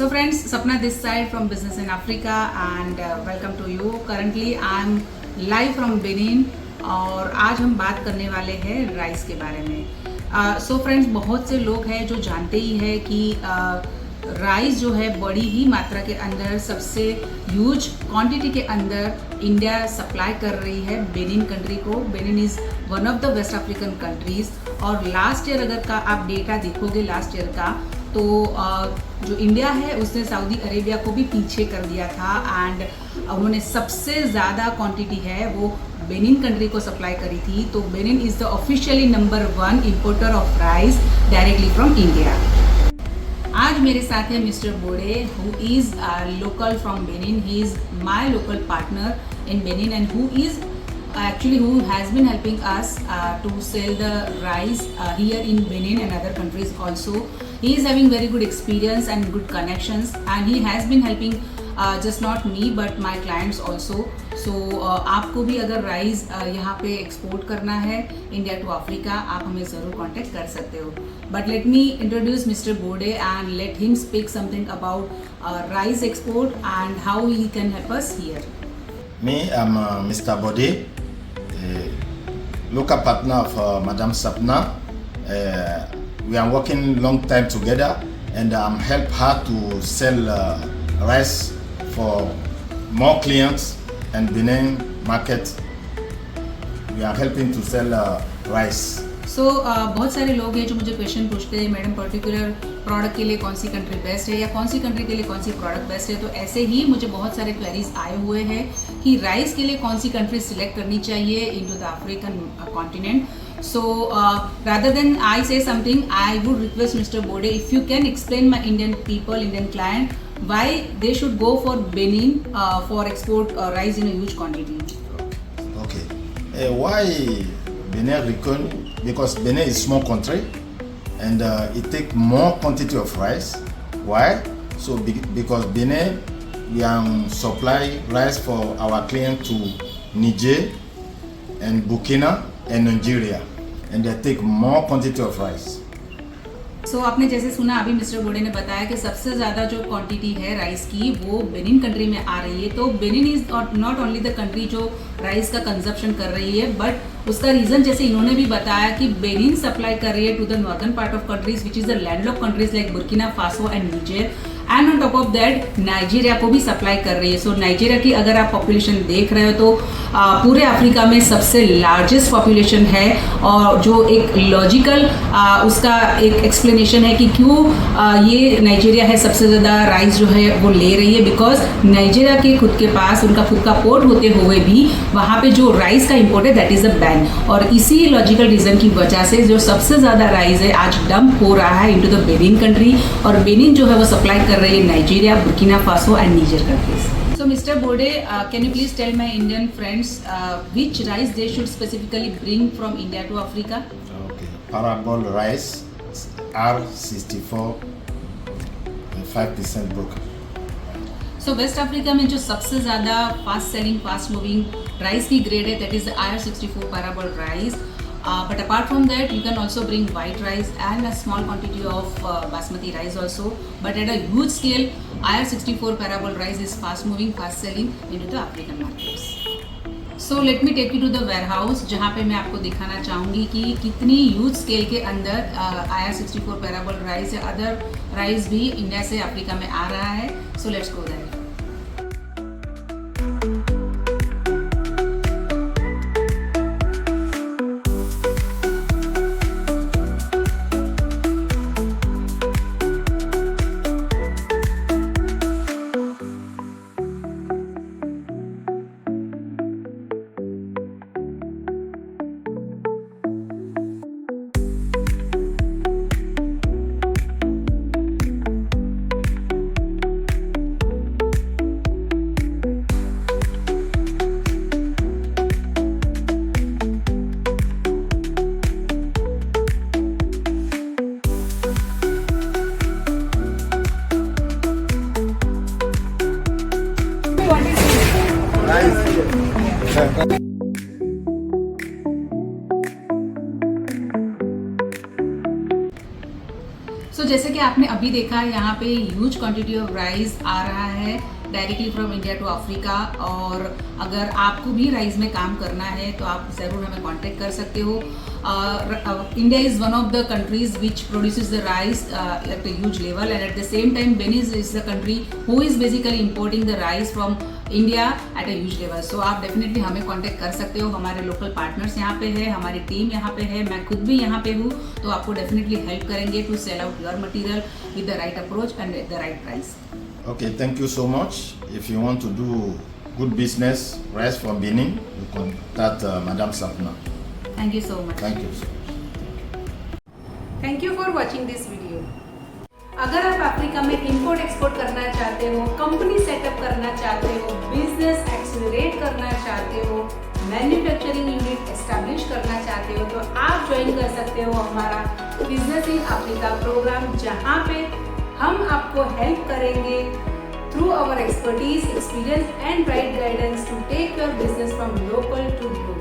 So friends, Sapna this side from Business in Africa and welcome to you. Currently I am live from Benin और आज हम बात करने वाले हैं राइस के बारे में। सो फ्रेंड्स, बहुत से लोग हैं जो जानते ही है कि राइस जो है बड़ी ही मात्रा के अंदर सबसे ह्यूज क्वांटिटी के अंदर इंडिया सप्लाई कर रही है बेनिन कंट्री को। Benin is one of the West African countries और लास्ट ईयर अगर का आप डेटा देखोगे लास्ट ईयर का तो जो इंडिया है उसने सऊदी अरेबिया को भी पीछे कर दिया था एंड उन्होंने सबसे ज़्यादा क्वांटिटी है वो बेनिन कंट्री को सप्लाई करी थी। तो Benin is the officially number 1 importer of rice directly from India. आज मेरे साथ है mister Bode who is local from Benin. He is my local partner in Benin and who has been helping us to sell the rice here in Benin and other countries also. He is having very good experience and good connections and he has been helping just not me but my clients also. So आपको भी अगर rice यहाँ पे export करना है India to Africa आप हमें ज़रूर कांटेक्ट कर सकते हो। But let me introduce mister Bode and let him speak something about rice export and how he can help us here. Me, I'm Mr. Bode, local partner of Madame Sapna. We are working long time together and help her to sell rice for more clients and Benin market. We are helping to sell rice. सो बहुत सारे लोग हैं जो मुझे question पूछते हैं madam particular product के लिए कौन सी कंट्री बेस्ट है या कौन सी कंट्री के लिए कौन सी प्रोडक्ट बेस्ट है। तो ऐसे ही मुझे बहुत सारे क्वेरीज आए हुए हैं कि राइस के लिए कौन सी कंट्री सिलेक्ट करनी चाहिए into the African continent. So rather than I say something I would request mister Bode if you can explain my Indian people Indian client why they should go for Benin for export rice in a huge quantity. Okay, why Benin recon? Because Benin is small country and it take more quantity of rice. Why? So because Benin we supply rice for our client to Niger and Burkina and Nigeria and they take more quantity of rice. सो आपने जैसे सुना अभी mister बोडे ने बताया कि सबसे ज़्यादा जो क्वांटिटी है राइस की वो बेनिन कंट्री में आ रही है। तो Benin is not only the country जो राइस का कंजप्शन कर रही है बट उसका रीज़न जैसे इन्होंने भी बताया कि बेनिन सप्लाई कर रही है to the northern part of countries which is the landlock countries like Burkina Faso and Niger and on top of that Nigeria को भी सप्लाई कर रही है। सो नाइजीरिया की अगर आप पॉपुलेशन देख रहे हो तो पूरे अफ्रीका में सबसे लार्जेस्ट पॉपुलेशन है और जो एक लॉजिकल उसका एक एक्सप्लेनेशन है कि क्यों ये नाइजीरिया है सबसे ज़्यादा राइस जो है वो ले रही है बिकॉज नाइजीरिया के खुद के पास उनका खुद का पोर्ट होते हुए भी वहाँ पे जो राइस का इम्पोर्ट है दैट इज़ अ बैन और इसी लॉजिकल रीज़न की वजह से जो सबसे ज़्यादा राइस है आज डंप हो रहा है इनटू द बेनिन कंट्री और बेनिन जो है वो सप्लाई कर रही है Nigeria Burkina Faso and Niger countries. So Mr. Bode, can you please tell my Indian friends which rice they should specifically bring from India to Africa? Okay, Parabol rice R64 5% broken. So West Africa में जो सबसे ज़्यादा fast selling fast moving rice की grade है that is IR64 parboiled rice. But apart from that, you can also bring white rice and a small quantity of basmati rice also. But at a huge scale, IR64 parabol rice is fast moving, fast selling into the African markets. So let me take you to the warehouse जहाँ पे मैं आपको दिखाना चाहूँगी कि कितनी huge scale के अंदर IR64 पैराबोल राइस या अदर राइस भी इंडिया से अफ्रीका में आ रहा है। So let's go there. सो जैसे कि आपने अभी देखा, यहाँ पे ह्यूज क्वांटिटी ऑफ राइस आ रहा है directly from India to Africa. और अगर आपको भी राइस में काम करना है तो आप ज़रूर हमें कांटेक्ट कर सकते हो। India is one of the countries which produces the rice at a huge level, and at the same time Benin is the country who is basically importing the rice from India at a huge level. So आप definitely हमें contact कर सकते हो। हमारे local partners यहाँ पे है, हमारी टीम यहाँ पे है, मैं खुद भी यहाँ पे हूँ, तो आपको डेफिनेटली हेल्प करेंगे to sell out your material with the right approach and at the right price. Okay, thank you so much. If you want to do good business, rice from Benin, you contact Madame Sapna. Thank you so much. Thank you so much. Thank you for watching this video. अगर आप Africa में import export करना चाहते हो, company setup करना चाहते हो, business accelerate करना चाहते हो, मैन्युफैक्चरिंग यूनिट एस्टैब्लिश करना चाहते हो, तो आप ज्वाइन कर सकते हो हमारा बिजनेस इन अफ्रीका प्रोग्राम, जहाँ पे हम आपको हेल्प करेंगे through our expertise, experience and right guidance to take your business from local to global.